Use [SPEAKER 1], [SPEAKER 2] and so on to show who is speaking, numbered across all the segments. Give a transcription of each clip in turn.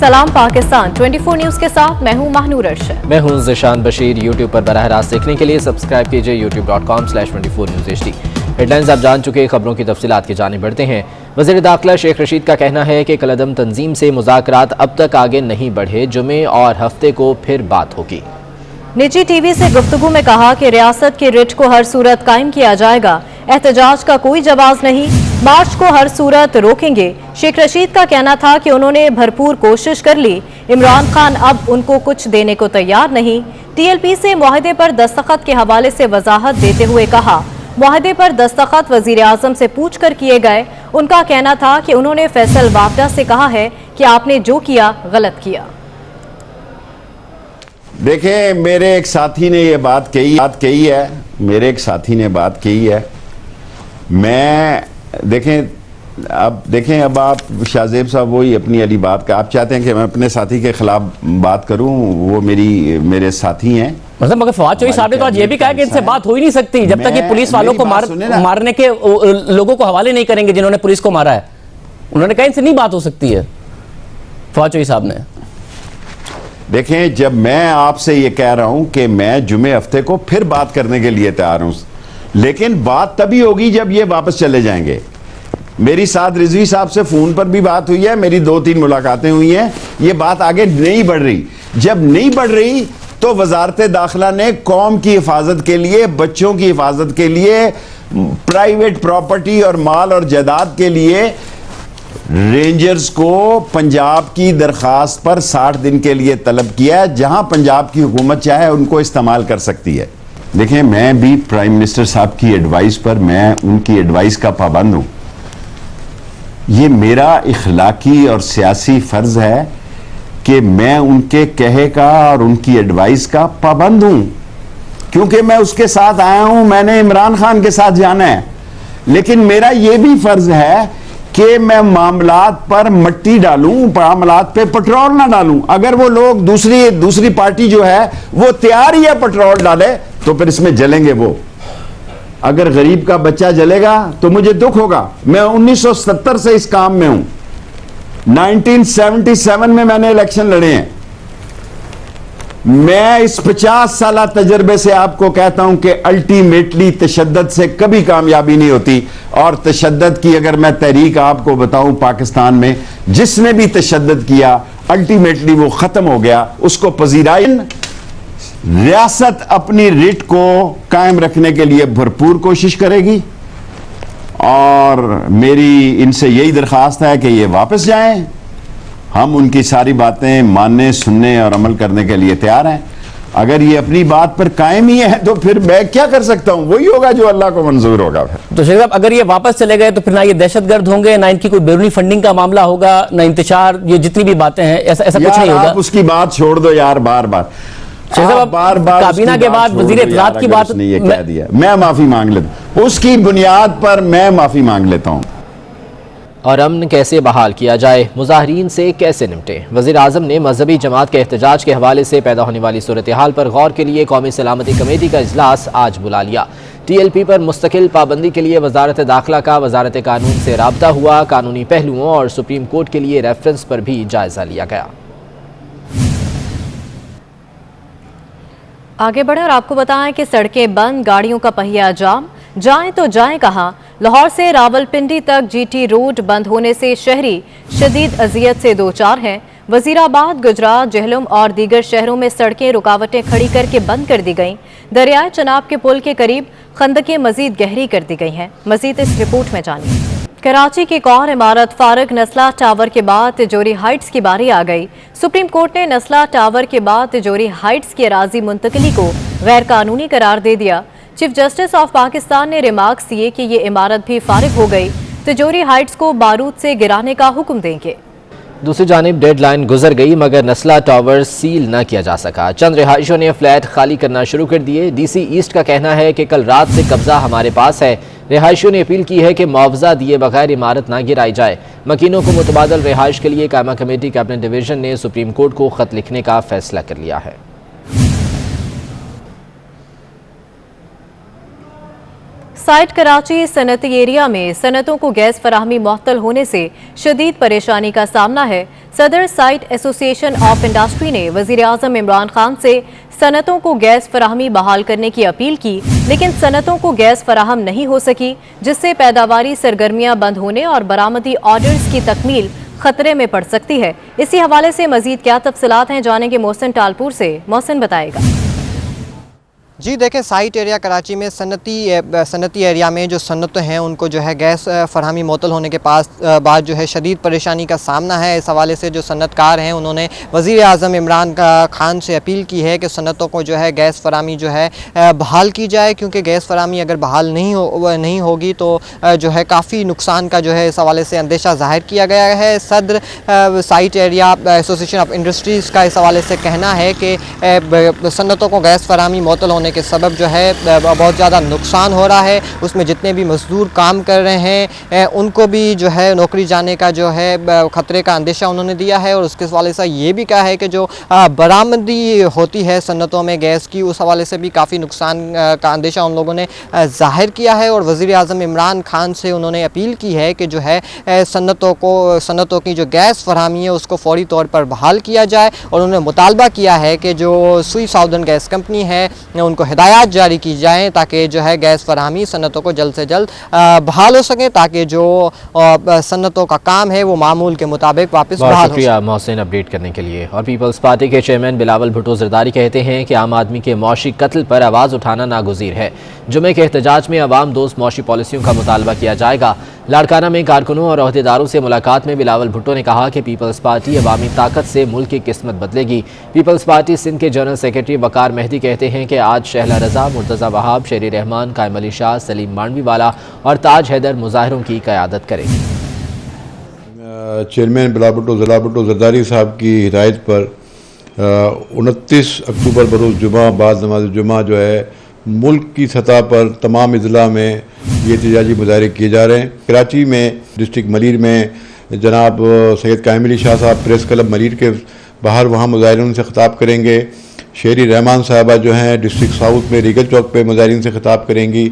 [SPEAKER 1] सलाम पाकिस्तान 24 न्यूज के साथ मैं हूं महनूर अरशद।
[SPEAKER 2] मैं हूं ज़िशान बशीर। यूट्यूब पर बराह रास्त देखने के लिए सब्सक्राइब कीजिए youtube.com/24 News HD। हेडलाइंस आप जान चुके, खबरों की तफसीलात की जानिब बढ़ते हैं। वज़ीर दाखिला शेख रशीद का कहना है कि कलअदम तंजीम से मुज़ाकरात अब तक आगे नहीं बढ़े, जुमे और हफ्ते को फिर बात होगी।
[SPEAKER 1] निजी टीवी से गुफ्तगू में कहा कि रियासत की रिट को हर सूरत कायम किया जाएगा, एहतजाज का कोई जवाब नहीं, मार्च को हर सूरत रोकेंगे। शेख रशीद का कहना था कि उन्होंने भरपूर कोशिश कर ली, इमरान खान अब उनको कुछ देने को तैयार नहीं। TLP से मुआहदे पर दस्तखत के हवाले से वजाहत देते हुए कहा, मुआहदे पर दस्तखत वजीर आजम से पूछ कर किए गए। उनका कहना था कि उन्होंने फैसल वाफदा से कहा है कि आपने जो किया गलत किया।
[SPEAKER 3] देखें, मेरे एक साथी ने ये बात कही है, मेरे एक साथी ने बात कही है। मैं देखें अब आप शाहजेब साहब वही अपनी अली बात का, आप चाहते हैं कि मैं अपने साथी के खिलाफ बात करूं, वो मेरे साथी हैं।
[SPEAKER 4] मतलब मगर फवाद चौधरी साहब ने तो आज ये भी कहा कि इनसे बात हो ही नहीं सकती जब तक ये पुलिस वालों को मारने के लोगों को हवाले नहीं करेंगे जिन्होंने पुलिस को मारा है। उन्होंने कहा इनसे नहीं बात हो सकती है फवाद चौधरी साहब ने।
[SPEAKER 3] देखें, जब मैं आपसे ये कह रहा हूं कि मैं जुमे हफ्ते को फिर बात करने के लिए तैयार हूं, लेकिन बात तभी होगी जब ये वापस चले जाएंगे। मेरी साथ रिजवी साहब से फोन पर भी बात हुई है, मेरी 2-3 मुलाकातें हुई हैं, ये बात आगे नहीं बढ़ रही। जब नहीं बढ़ रही तो वजारत दाखिला ने कौम की हिफाजत के लिए, बच्चों की हिफाजत के लिए, प्राइवेट प्रॉपर्टी और माल और जायदाद के लिए रेंजर्स को पंजाब की दरखास्त पर 60 दिन के लिए तलब किया है, जहां पंजाब की हुकूमत चाहे उनको इस्तेमाल कर सकती है। देखें, मैं भी प्राइम मिनिस्टर साहब की एडवाइस पर, मैं उनकी एडवाइस का पाबंद हूं। ये मेरा इखलाकी और सियासी फर्ज है कि मैं उनके कहे का और उनकी एडवाइस का पाबंद हूं, क्योंकि मैं उसके साथ आया हूं, मैंने इमरान खान के साथ जाना है। लेकिन मेरा यह भी फर्ज है कि मैं मामलात पर मट्टी डालूं, मामलात पे पेट्रोल ना डालूं। अगर वो लोग दूसरी पार्टी जो है वो तैयार ही है पेट्रोल डाले, तो फिर इसमें जलेंगे वो। अगर गरीब का बच्चा जलेगा तो मुझे दुख होगा। मैं 1970 से इस काम में हूं, 1977 में मैंने इलेक्शन लड़े हैं। मैं इस 50 साल तजर्बे से आपको कहता हूं कि अल्टीमेटली तशद्दद से कभी कामयाबी नहीं होती। और तशद्दद की अगर मैं तहरीक आपको बताऊं, पाकिस्तान में जिसने भी तशद्दद किया अल्टीमेटली वो खत्म हो गया, उसको पजीराई। रियासत अपनी रिट को कायम रखने के लिए भरपूर कोशिश करेगी और मेरी इनसे यही दरखास्त है कि ये वापस जाएं। हम उनकी सारी बातें मानने, सुनने और अमल करने के लिए तैयार हैं। अगर ये अपनी बात पर कायम ही है तो फिर मैं क्या कर सकता हूं? वही होगा जो अल्लाह को मंजूर होगा। फिर
[SPEAKER 4] तो शेख साहब, अगर ये वापस चले गए तो फिर ना ये दहशतगर्द होंगे, ना इनकी कोई बैरूनी फंडिंग का मामला होगा, ना इंतशार, ये जितनी भी बातें हैं, ऐसा कुछ नहीं होगा।
[SPEAKER 3] आप उसकी बात छोड़ दो यार, बार बार
[SPEAKER 4] काबीना के बाद वजीर इत्तलात की बात
[SPEAKER 3] नहीं, ये कह दिया, मैं माफी मांग लेता हूं, उसकी बुनियाद पर मैं माफी मांग लेता हूं।
[SPEAKER 2] और अमन कैसे बहाल किया जाए, मुजाहरीन से कैसे निपटे। वज़ीर आज़म ने मजहबी जमात के एहतजाज के हवाले से पैदा होने वाली सूरत हाल पर गौर के लिए कौमी सलामती कमेटी का इजलास आज बुला लिया। TLP पर मुस्तकिल पाबंदी के लिए वजारत दाखिला का वजारत कानून से राब्ता हुआ। कानूनी पहलुओं और सुप्रीम कोर्ट के लिए रेफरेंस पर भी जायजा लिया गया।
[SPEAKER 1] आगे बढ़े और आपको बताएं कि सड़कें बंद, गाड़ियों का पहिया जाम, जाएं तो जाएं कहां। लाहौर से रावलपिंडी तक GT रोड बंद होने से शहरी शदीद अजियत से दो चार हैं। वजीराबाद, गुजरात, जेहलम और दीगर शहरों में सड़कें रुकावटें खड़ी करके बंद कर दी गईं। दरियाए चनाब के पुल के करीब खंदकें मजीद गहरी कर दी गई हैं। मजीद इस रिपोर्ट में जानिए। कराची की एक और इमारत फारग नस्ला टावर के बाद तिजोरी हाइट्स की बारी आ गई। सुप्रीम कोर्ट ने नस्ला टावर के बाद तिजोरी हाइट्स की अराजी मुंतकली को गैर कानूनी करार दे दिया। चीफ जस्टिस ऑफ पाकिस्तान ने रिमार्क्स दिए कि ये इमारत भी फारिग हो गई, तिजोरी हाइट्स को बारूद से गिराने का हुक्म देंगे।
[SPEAKER 2] दूसरी जानिब डेडलाइन गुजर गई मगर नस्ला टावर सील न किया जा सका। चंद रिहायशियों ने फ्लैट खाली करना शुरू कर दिए। DC ईस्ट का कहना है कि कल रात से कब्जा हमारे पास है। रिहायशियों ने अपील की है कि मुआवजा दिए बगैर इमारत ना गिराई जाए। मकीनों को मुतबादल रिहाइश के लिए कायमा कमेटी कैबिनेट डिवीजन ने सुप्रीम कोर्ट को खत लिखने का फैसला कर लिया है।
[SPEAKER 1] साइट कराची सनती एरिया में सनतों को गैस फराहमी मुअत्तल होने से शदीद परेशानी का सामना है। सदर साइट एसोसिएशन ऑफ इंडस्ट्री ने वज़ीर-ए-आज़म इमरान खान से सनतों को गैस फराहमी बहाल करने की अपील की, लेकिन सनतों को गैस फराहम नहीं हो सकी, जिससे पैदावारी सरगर्मियां बंद होने और बरामदी ऑर्डर्स की तकमील खतरे में पड़ सकती है। इसी हवाले से मजीद क्या तफसीलात हैं, जानेंगे मोहसिन टालपुर से। मोहसिन बताएगा।
[SPEAKER 5] जी देखें, साइट एरिया कराची में सनती एरिया में जो सनत हैं उनको जो है गैस फरहमी मुअत्तल होने के बाद जो है शदीद परेशानी का सामना है। इस हवाले से जो सनतकार हैं उन्होंने वज़ीर-ए-आज़म इमरान खान से अपील की है कि सनतों को जो है गैस फरहमी जो है बहाल की जाए, क्योंकि गैस फरहमी अगर बहाल नहीं होगी तो जो है काफ़ी नुकसान का जो है इस हवाले से अंदेशा ज़ाहिर किया गया है। सदर site area association of industries का इस हवाले से कहना है कि सनतों को गैस फरहमी मुअत्तल होने के सबब जो है बहुत ज़्यादा नुकसान हो रहा है। उसमें जितने भी मजदूर काम कर रहे हैं उनको भी जो है नौकरी जाने का जो है ख़तरे का अंदेशा उन्होंने दिया है। और उसके हवाले से ये भी कहा है कि जो बरामदी होती है सन्नतों में गैस की, उस हवाले से भी काफ़ी नुकसान का अंदेशा उन लोगों ने ज़ाहिर किया है। और वज़ीर-ए-आज़म इमरान खान से उन्होंने अपील की है कि जो है सन्नतों की जो गैस फरहमी है उसको फौरी तौर पर बहाल किया जाए। और उन्होंने मुतालबा किया है कि जो सुई साउदर्न गैस कंपनी है उनको हिदायत जारी की जाएँ ताकि जो है गैस फरहमी सन्नतों को जल्द से जल्द बहाल हो सके, ताकि जो सन्नतों का काम है वो मामूल के मुताबिक वापस बहाल हो।
[SPEAKER 2] शुक्रिया मोहसिन अपडेट करने के लिए। और पीपल्स पार्टी के चेयरमैन बिलावल भुट्टो ज़रदारी कहते हैं कि आम आदमी के मौशी कत्ल पर आवाज़ उठाना नागुज़ीर है। जुमे के एहतजाज में अवाम दोस्त मौशी पॉलिसियों का मुतालबा किया जाएगा। लाड़काना में कारकुनों और अहदेदारों से मुलाकात में बिलावल भुट्टो ने कहा कि पीपल्स पार्टी अवामी ताकत से मुल्क की किस्मत बदलेगी। पीपल्स पार्टी सिंध के जनरल सेक्रेटरी वकार मेहदी कहते हैं कि आज शहला रजा, मुर्तज़ा वहाब, शेरी रहमान, कायम अली शाह, सलीम मांडवी वाला और ताज हैदर मुजाहिरों की क़यादत करेंगे।
[SPEAKER 6] चेयरमैन बिलावल भुट्टो ज़रदारी साहब की हिदायत पर 29 अक्टूबर बरोज़ जुमा बाद नमाज जुमा जो है मुल्क की सतह पर तमाम अज़ला में ये एहतजाजी मुजाहरे किए जा रहे हैं। कराची में डिस्ट्रिक्ट मलीर में जनाब सैयद कायम अली शाह साहब प्रेस क्लब मलीर के बाहर वहाँ मुजाहिरीन से ख़िताब करेंगे। शेरी रहमान साहबा जो हैं डिस्ट्रिक्ट साउथ में रीगल चौक पे मुजाहिरीन से ख़िताब करेंगी।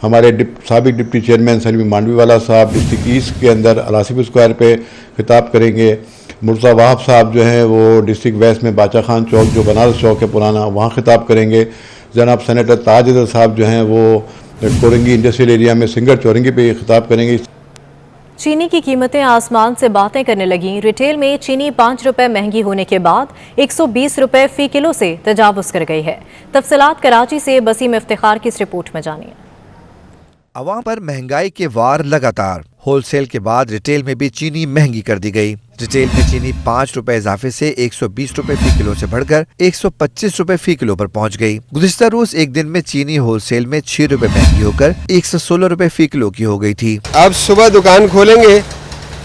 [SPEAKER 6] हमारे साबिक डिप्टी चेयरमैन सलीम मांडवी वाला साहब डिस्ट्रिक्ट ईस्ट के अंदर अलासिफ स्क्वायर पे ख़िताब करेंगे। मुर्तज़ा वहाब साहब जो हैं वो डिस्ट्रिक्ट वेस्ट में बादशाह खान चौक जो बनारस चौक है पुराना, वहाँ ख़िताब करेंगे। जनाब सेनेटर ताज हैदर साहब जो हैं वो कोरंगी इंडस्ट्रियल एरिया में सिंगर चौरंगी पे ख़िताब करेंगे।
[SPEAKER 1] चीनी की कीमतें आसमान से बातें करने लगीं। रिटेल में चीनी 5 रुपए महंगी होने के बाद 120 रुपए फी किलो से तजावुज़ कर गई है। तफसीलात कराची से बसीम इफ्तिखार की इस रिपोर्ट में जानिए।
[SPEAKER 7] अवाम पर महंगाई के वार लगातार। होलसेल के बाद रिटेल में भी चीनी महंगी कर दी गई। रिटेल में चीनी 5 रुपए इजाफे से 120 रुपए फी किलो से बढ़कर 125 रुपए फी किलो पर पहुंच गई। गुज़िश्ता रोज एक दिन में चीनी होलसेल में 6 रुपए महंगी होकर 116 रुपए फी किलो की हो गई थी।
[SPEAKER 8] अब सुबह दुकान खोलेंगे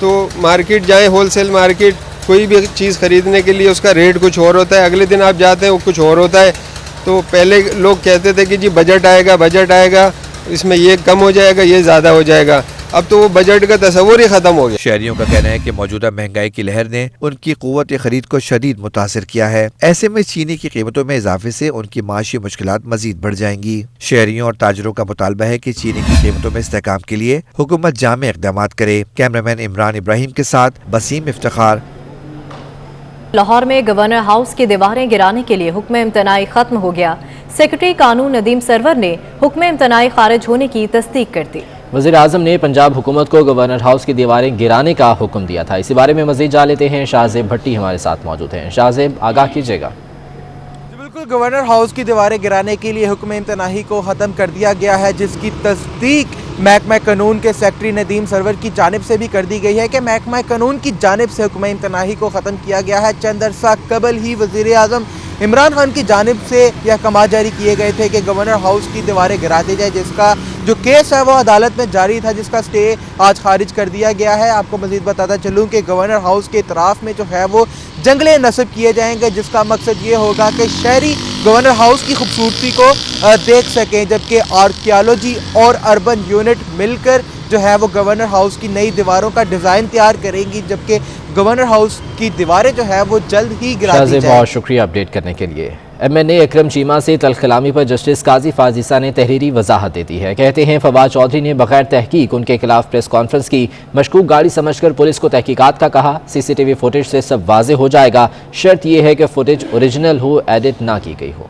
[SPEAKER 8] तो मार्केट जाए, होलसेल मार्केट, कोई भी चीज़ खरीदने के लिए उसका रेट कुछ और होता है, अगले दिन आप जाते हैं वो कुछ और होता है। तो पहले लोग कहते थे कि जी बजट आएगा, इसमें ये कम हो जाएगा, ये ज़्यादा हो जाएगा। अब तो वो बजट का तस्वुर ही खत्म हो गया।
[SPEAKER 7] शहरियों का कहना है कि मौजूदा महंगाई की लहर ने उनकी क़ुव्वत खरीद को शदीद मुतासिर किया है। ऐसे में चीनी की कीमतों में इजाफे से उनकी माशी मुश्किलात मजीद बढ़ जाएंगी। शहरियों और ताजरों का मुतालबा है कि चीनी की कीमतों में इस्तेहकाम के लिए हुकूमत जामे इक़दाम करे। कैमरामैन इमरान इब्राहिम के साथ बसीम इफ्तिखार।
[SPEAKER 1] लाहौर में गवर्नर हाउस की दीवारें गिराने के लिए हुक्म इम्तनाई खत्म हो गया। सेक्रेटरी कानून नदीम सरवर ने हुक्म इम्तनाई खारिज होने की तस्दीक कर दी।
[SPEAKER 2] वज़ीर-ए-आज़म ने पंजाब हुकूमत को गवर्नर हाउस की दीवारें गिराने का हुक्म दिया था। इसी बारे में मज़ीद जान लेते हैं। शाहज़ेब भट्टी हमारे साथ मौजूद हैं। शाहज़ेब, आगाह कीजिएगा।
[SPEAKER 9] बिल्कुल, गवर्नर हाउस की दीवारें गिराने के लिए हुक्म इम्तनाही को ख़त्म कर दिया गया है, जिसकी तस्दीक महकमा कानून के सेक्रेटरी नदीम सरवर की जानिब से भी कर दी गई है कि महकमा कानून की जानिब से हुक्म इम्तनाही को ख़त्म किया गया है। चंद अरसा कबल ही वज़ीर-ए-आज़म इमरान खान की जानिब से यह अहकाम जारी किए गए थे कि गवर्नर हाउस की दीवारें गिरा दी जाए, जिसका जो केस है वो अदालत में जारी था, जिसका स्टे आज खारिज कर दिया गया है। आपको मज़ीद बताता चलूँ कि गवर्नर हाउस के इतराफ़ में जो है वो जंगले नस्ब किए जाएंगे, जिसका मकसद ये होगा कि शहरी गवर्नर हाउस की खूबसूरती को देख सकें, जबकि आर्कियोलॉजी और अर्बन यूनिट मिलकर जो है वो गवर्नर हाउस की नई दीवारों का डिज़ाइन तैयार करेंगी, जबकि गवर्नर हाउस की दीवारें जो है वो जल्द ही गिरा दी जाएंगी।
[SPEAKER 2] बहुत शुक्रिया अपडेट करने के लिए। MNA اکرم چیمہ سے تلخ کلامی پر جسٹس قاضی فازیسہ نے تحریری وضاحت دے دی ہے۔ کہتے ہیں فواد چودھری نے بغیر تحقیق ان کے خلاف پریس کانفرنس کی، مشکوک گاڑی سمجھ کر پولیس کو تحقیقات کا کہا۔ CCTV فوٹیج سے سب واضح ہو جائے گا، شرط یہ ہے کہ فوٹیج اوریجنل ہو، ایڈٹ نہ کی گئی ہو۔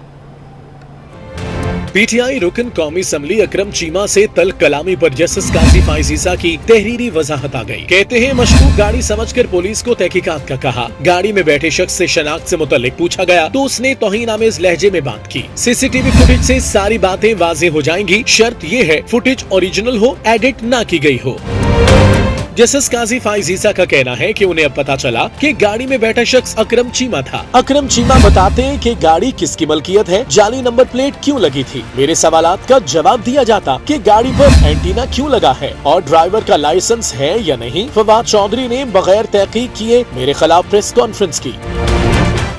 [SPEAKER 10] PTI رکن قومی اسمبلی اکرم چیمہ سے تلخ کلامی پر جسٹس قاضی فازیسہ کی تحریری وضاحت آ گئی۔ کہتے ہیں مشکوک گاڑی سمجھ کر پولیس کو تحقیقات کا کہا۔ گاڑی میں بیٹھے شخص سے شناخت سے متعلق پوچھا گیا تو اس نے توہین آمیز لہجے میں بات کی۔ CCTV فوٹیج سے ساری باتیں واضح ہو جائیں گی، شرط یہ ہے فوٹیج اوریجنل ہو، ایڈٹ نہ کی گئی ہو۔ جسٹس قاضی فائزیسہ کا کہنا ہے کہ انہیں اب پتا چلا کہ گاڑی میں بیٹھا شخص اکرم چیمہ تھا۔ اکرم چیمہ بتاتے ہیں کہ گاڑی کس کی ملکیت ہے، جعلی نمبر پلیٹ کیوں لگی تھی۔ میرے سوالات کا جواب دیا جاتا کہ گاڑی پر اینٹینا کیوں لگا ہے اور ڈرائیور کا لائسنس ہے یا نہیں۔ فواد چودھری نے بغیر تحقیق کیے میرے خلاف پریس کانفرنس کی۔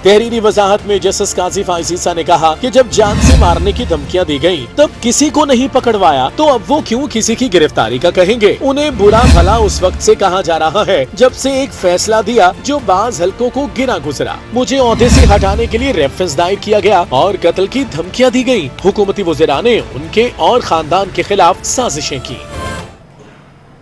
[SPEAKER 10] تحریری وضاحت میں جسٹس قاضی فائزیسہ نے کہا کہ جب جان سے مارنے کی دھمکیاں دی گئیں تب کسی کو نہیں پکڑوایا تو اب وہ کیوں کسی کی گرفتاری کا کہیں گے۔ انہیں برا بھلا اس وقت سے کہا جا رہا ہے جب سے ایک فیصلہ دیا جو بعض حلقوں کو گرا گزرا۔ مجھے عہدے سے ہٹانے کے لیے ریفرنس دائر کیا گیا اور قتل کی دھمکیاں دی گئیں۔ حکومتی وزراء نے ان کے اور خاندان کے خلاف سازشیں کی۔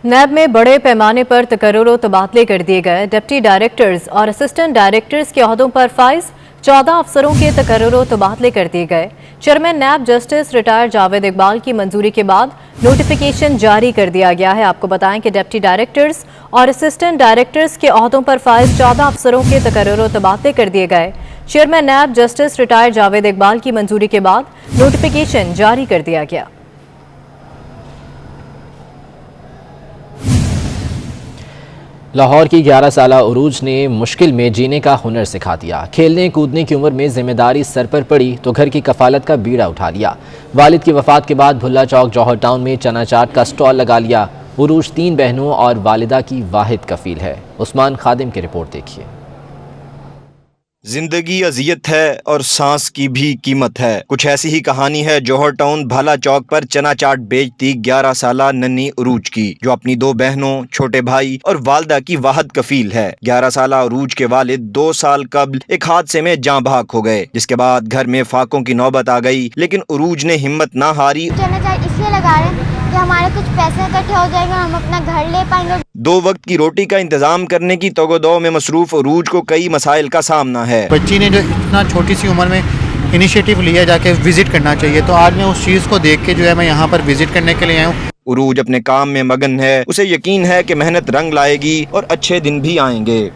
[SPEAKER 1] نیب میں بڑے پیمانے پر تقرر و تبادلے کر دیے گئے۔ ڈپٹی ڈائریکٹرز اور اسسٹنٹ ڈائریکٹرز کے عہدوں پر فائز 14 افسروں کے تقرر و تبادلے کر دیے گئے۔ Chairman NAB justice retire Javed Iqbal کی منظوری کے بعد نوٹیفیکیشن جاری کر دیا گیا ہے۔ آپ کو بتائیں کہ ڈپٹی ڈائریکٹرز اور اسسٹنٹ ڈائریکٹرز کے عہدوں پر فائز 14 افسروں کے تقرر و تبادلے کر دیے گئے۔ Chairman NAB justice retire Javed Iqbal کی منظوری کے بعد نوٹیفیکیشن جاری کر دیا گیا۔
[SPEAKER 2] لاہور کی 11 سالہ عروج نے مشکل میں جینے کا ہنر سکھا دیا۔ کھیلنے کودنے کی عمر میں ذمہ داری سر پر پڑی تو گھر کی کفالت کا بیڑا اٹھا لیا۔ والد کی وفات کے بعد بھلا چوک جوہر ٹاؤن میں چنا چاٹ کا سٹال لگا لیا۔ عروج 3 بہنوں اور والدہ کی واحد کفیل ہے۔ عثمان خادم کی رپورٹ دیکھیے۔
[SPEAKER 11] زندگی اذیت ہے اور سانس کی بھی قیمت ہے، کچھ ایسی ہی کہانی ہے جوہر ٹاؤن بھالا چوک پر چنا چاٹ بیچتی 11 سالہ ننھی عروج کی، جو اپنی 2 بہنوں، چھوٹے بھائی اور والدہ کی واحد کفیل ہے۔ 11 سالہ عروج کے والد 2 سال قبل ایک حادثے میں جاں بحق ہو گئے، جس کے بعد گھر میں فاقوں کی نوبت آ گئی، لیکن عروج نے ہمت نہ ہاری۔
[SPEAKER 12] چنا چاٹ اس لیے لگا رہے ہیں کہ ہمارے کچھ پیسے اکٹھے ہو جائیں گے، ہم اپنا گھر لے پائیں گے۔
[SPEAKER 11] 2 وقت کی روٹی کا انتظام کرنے کی توگ و دو میں مصروف عروج کو کئی مسائل کا سامنا ہے۔
[SPEAKER 13] بچی نے جو اتنا چھوٹی سی عمر میں انیشیٹو لیا جا کے وزٹ کرنا چاہیے، تو آج میں اس چیز کو دیکھ کے جو ہے میں یہاں پر وزٹ کرنے کے لیے آیا ہوں۔
[SPEAKER 11] عروج اپنے کام میں مگن ہے، اسے یقین ہے کہ محنت رنگ لائے گی اور اچھے دن بھی آئیں گے۔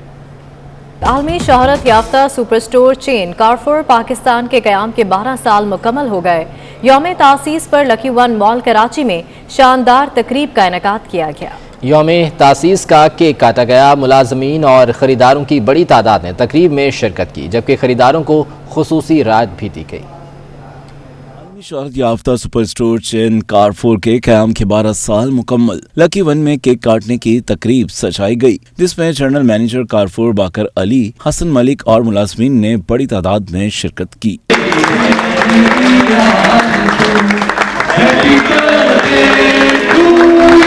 [SPEAKER 1] عالمی شہرت یافتہ سپر سٹور چین کارفور پاکستان کے قیام کے 12 سال مکمل ہو گئے۔ یوم تاسیس پر لکی ون مال کراچی میں شاندار تقریب کا انعقاد کیا گیا۔
[SPEAKER 2] یوم تاسیس کا کیک کاٹا گیا۔ ملازمین اور خریداروں کی بڑی تعداد نے تقریب میں شرکت کی، جبکہ خریداروں کو خصوصی رعایت بھی دی گئی۔
[SPEAKER 14] عالمی شہرت یافتہ سپر سٹور چین کارفور کے قیام کے 12 سال مکمل، لکی ون میں کیک کاٹنے کی تقریب سجائی گئی، جس میں جنرل مینیجر کارفور باقر علی، حسن ملک اور ملازمین نے بڑی تعداد میں شرکت کی۔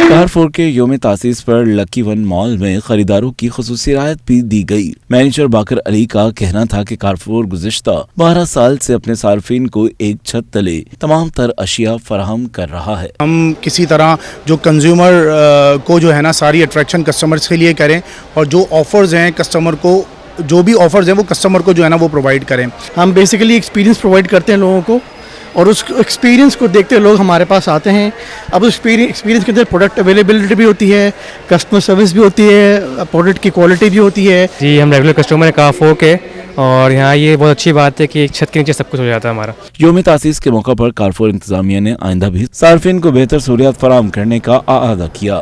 [SPEAKER 14] کارفور کے یوم تاسیس پر لکی ون مال میں خریداروں کی خصوصی رعایت بھی دی گئی۔ مینیجر باقر علی کا کہنا تھا کہ کارفور گزشتہ 12 سال سے اپنے صارفین کو ایک چھت تلے تمام تر اشیاء فراہم کر رہا ہے۔
[SPEAKER 15] ہم کسی طرح جو کنزیومر کو جو ہے نا ساری اٹریکشن کسٹمرز کے لیے کریں، اور جو آفرز ہیں کسٹمر کو، جو بھی آفرز ہیں وہ کسٹمر کو جو ہے نا وہ پرووائڈ کریں۔
[SPEAKER 16] ہم بیسیکلی ایکسپیرینس پرووائڈ کرتے ہیں لوگوں کو، اور اس ایکسپیرینس کو دیکھتے لوگ ہمارے پاس آتے ہیں۔ اب اس ایکسپیرینس کے اندر پروڈکٹ اویلیبلٹی بھی ہوتی ہے، کسٹمر سروس بھی ہوتی ہے، پروڈکٹ کی کوالٹی بھی ہوتی ہے۔
[SPEAKER 17] جی ہم ریگولر کسٹمر ہیں کارفور کے، اور یہاں یہ بہت اچھی بات ہے کہ ایک چھت کے نیچے سب کچھ ہو جاتا ہے ہمارا۔
[SPEAKER 14] یوم تاسیس کے موقع پر کارفور انتظامیہ نے آئندہ بھی صارفین کو بہتر سہولیات فراہم کرنے کا اعادہ کیا۔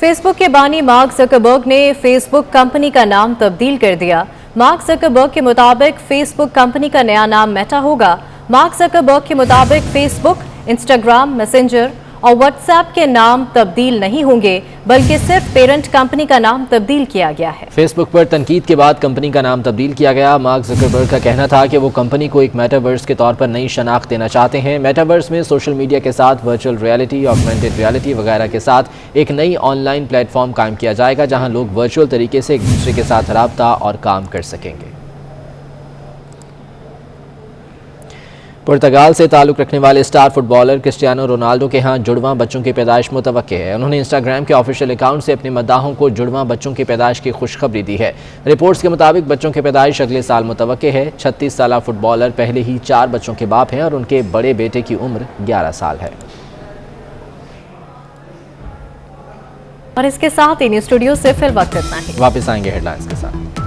[SPEAKER 1] فیس بک کے بانی مارک زکربرگ نے فیس بک کمپنی کا نام تبدیل کر دیا۔ مارک زکربرگ کے مطابق فیس بک کمپنی کا نیا نام میٹا ہوگا۔ مارک زکربرگ کے مطابق فیس بک، انسٹاگرام، میسنجر اور واٹس ایپ کے نام تبدیل نہیں ہوں گے، بلکہ صرف پیرنٹ کمپنی کا نام تبدیل کیا گیا ہے۔
[SPEAKER 2] فیس بک پر تنقید کے بعد کمپنی کا نام تبدیل کیا گیا۔ مارک زکربرگ کا کہنا تھا کہ وہ کمپنی کو ایک میٹاورس کے طور پر نئی شناخت دینا چاہتے ہیں۔ میٹاورس میں سوشل میڈیا کے ساتھ ورچوئل ریالٹی، آگمنٹڈ ریالٹی وغیرہ کے ساتھ ایک نئی آن لائن پلیٹ فارم قائم کیا جائے گا، جہاں لوگ ورچوئل طریقے سے ایک دوسرے کے ساتھ رابطہ اور کام کر سکیں گے۔ पुर्तगाल से ताल्लुक़ रखने वाले स्टार फुटबॉलर क्रिस्टियानो रोनाल्डो के यहाँ जुड़वां बच्चों की पैदाइश मुतवक्के है। उन्होंने इंस्टाग्राम के ऑफिशियल अकाउंट से अपने मद्दाहों को जुड़वां बच्चों की पैदाइश की खुशखबरी दी है। रिपोर्ट्स के मुताबिक बच्चों की पैदाइश अगले साल मुतवक्के है। 36 साला फुटबॉलर पहले ही 4 बच्चों के बाप हैं और उनके बड़े बेटे की उम्र 11 साल है।
[SPEAKER 1] और इसके साथ इन स्टूडियो से फिर वक्त इतना ही।
[SPEAKER 2] वापस आएंगे हेडलाइंस के साथ।